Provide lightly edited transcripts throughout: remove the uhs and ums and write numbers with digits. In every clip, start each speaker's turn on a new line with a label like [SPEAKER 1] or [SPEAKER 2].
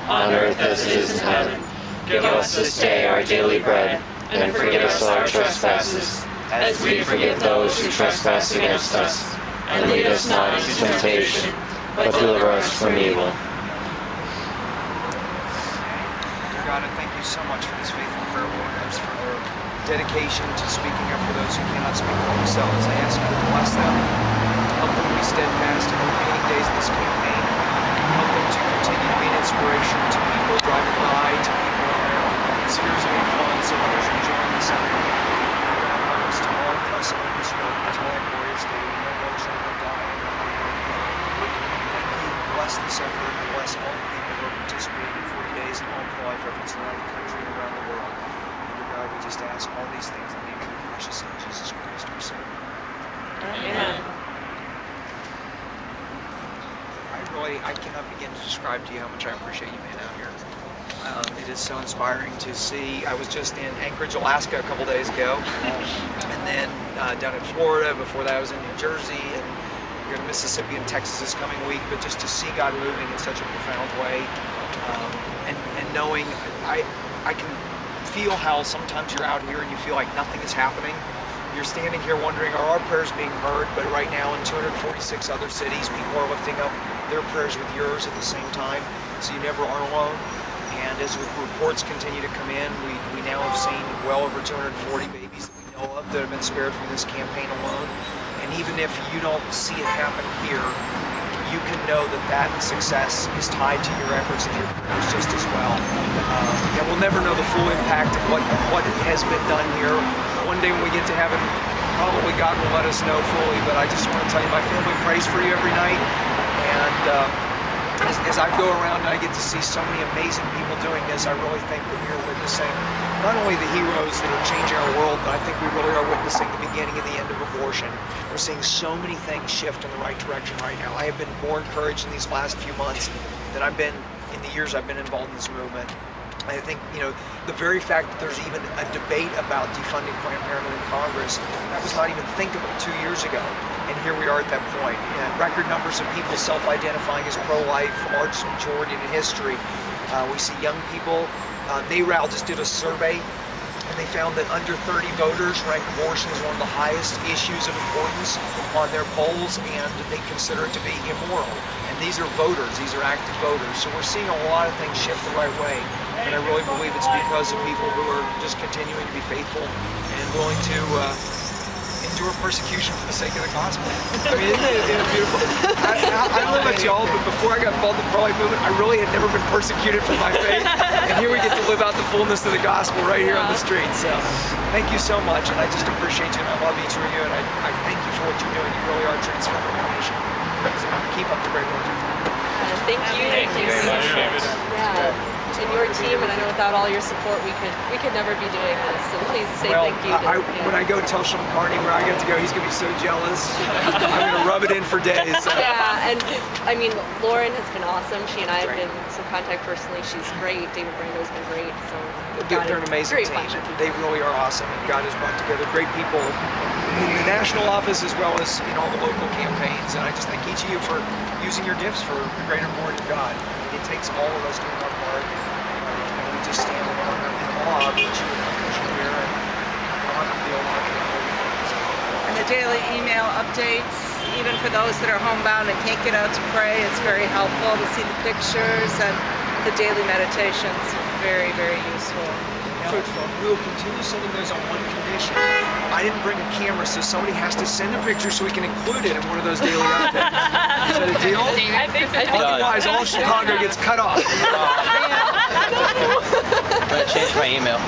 [SPEAKER 1] on earth as it is in heaven. Give us this day our daily bread, and forgive us our trespasses, as we forgive those who trespass against us. And lead us not into temptation, but deliver us from evil.
[SPEAKER 2] God, I thank you so much for these faithful prayer warriors, for their dedication to speaking up for those who cannot speak for themselves. I ask you to bless them, help them to be steadfast in the remaining days of this campaign, help them to continue to be an inspiration to people driving by, to people in their spheres of influence, and others enjoying this effort. God, to all press on this work until our glorious day, no one shall ever die. Thank you, bless this effort, and bless all the people who are participating in 40 days and all pro-life efforts around the country and around the world. And God, we just ask all these things in the name of your precious Son, Jesus Christ, our Savior.
[SPEAKER 3] Amen.
[SPEAKER 2] I cannot begin to describe to you how much I appreciate you being out here. It is so inspiring to see. I was just in Anchorage, Alaska a couple days ago, and then down in Florida. Before that I was in New Jersey, and go to Mississippi and Texas this coming week. But just to see God moving in such a profound way, and knowing I can feel how sometimes you're out here and you feel like nothing is happening. You're standing here wondering, are our prayers being heard? But right now in 246 other cities, people are lifting up their prayers with yours at the same time, so you never are alone. And as reports continue to come in, we now have seen well over 240 babies that we know of that have been spared from this campaign alone. And even if you don't see it happen here, you can know that that success is tied to your efforts and your prayers just as well. And we'll never know the full impact of what has been done here. One day when we get to heaven, probably God will let us know fully, but I just want to tell you, my family prays for you every night. And as I go around and I get to see so many amazing people doing this, I really think that we are witnessing not only the heroes that are changing our world, but I think we really are witnessing the beginning and the end of abortion. We're seeing so many things shift in the right direction right now. I have been more encouraged in these last few months than I've been in the years I've been involved in this movement. I think, the very fact that there's even a debate about defunding Planned Parenthood in Congress, that was not even thinkable 2 years ago. And here we are at that point. Record numbers of people self-identifying as pro-life, largest majority in history. We see young people. NARAL just did a survey, and they found that under 30 voters rank abortion as one of the highest issues of importance on their polls, and they consider it to be immoral. And these are voters, these are active voters. So we're seeing a lot of things shift the right way. And I really believe it's because of people who are just continuing to be faithful and willing to endure persecution for the sake of the gospel. I mean, isn't it beautiful? I don't know about y'all, but before I got involved in the pro-life movement, I really had never been persecuted for my faith. And here we get to live out the fullness of the gospel right here on the street. So thank you so much, and I just appreciate you, and I love each of you, and I thank you for what you're doing. You really are transforming the nation. So keep up the great work.
[SPEAKER 3] Thank you.
[SPEAKER 1] Thank you very much, David.
[SPEAKER 3] Yeah. And your team, and I know without all your support, we could never be doing this. So please say thank you.
[SPEAKER 2] When I go tell Sean Carney where I get to go, he's gonna be so jealous. I'm gonna rub it in for days.
[SPEAKER 3] Yeah, and I mean, Lauren has been awesome. She and I have been in some contact personally. She's great. David Brando's been great. So
[SPEAKER 2] they're an amazing team. They really are awesome, and God has brought together great people in the national office as well as in all the local campaigns. And I just thank each of you for using your gifts for the greater glory of God. It takes all of us doing our part, and we just stand in awe of what you accomplish here, and honor the Almighty.
[SPEAKER 4] And the daily email updates, even for those that are homebound and can't get out to pray, it's very helpful to see the pictures, and the daily meditations, very, very useful.
[SPEAKER 2] Fruitful. We'll continue sending those on one condition. I didn't bring a camera, so somebody has to send a picture so we can include it in one of those daily updates. Is that a deal?
[SPEAKER 3] I think so.
[SPEAKER 2] Otherwise, all Chicago gets cut off.
[SPEAKER 5] I'm gonna change my email.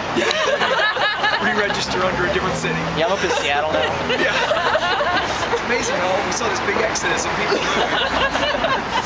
[SPEAKER 2] Re-register under a different city.
[SPEAKER 5] Yeah, I'm up in Seattle now.
[SPEAKER 2] Yeah. It's amazing how we saw this big exodus of people moving.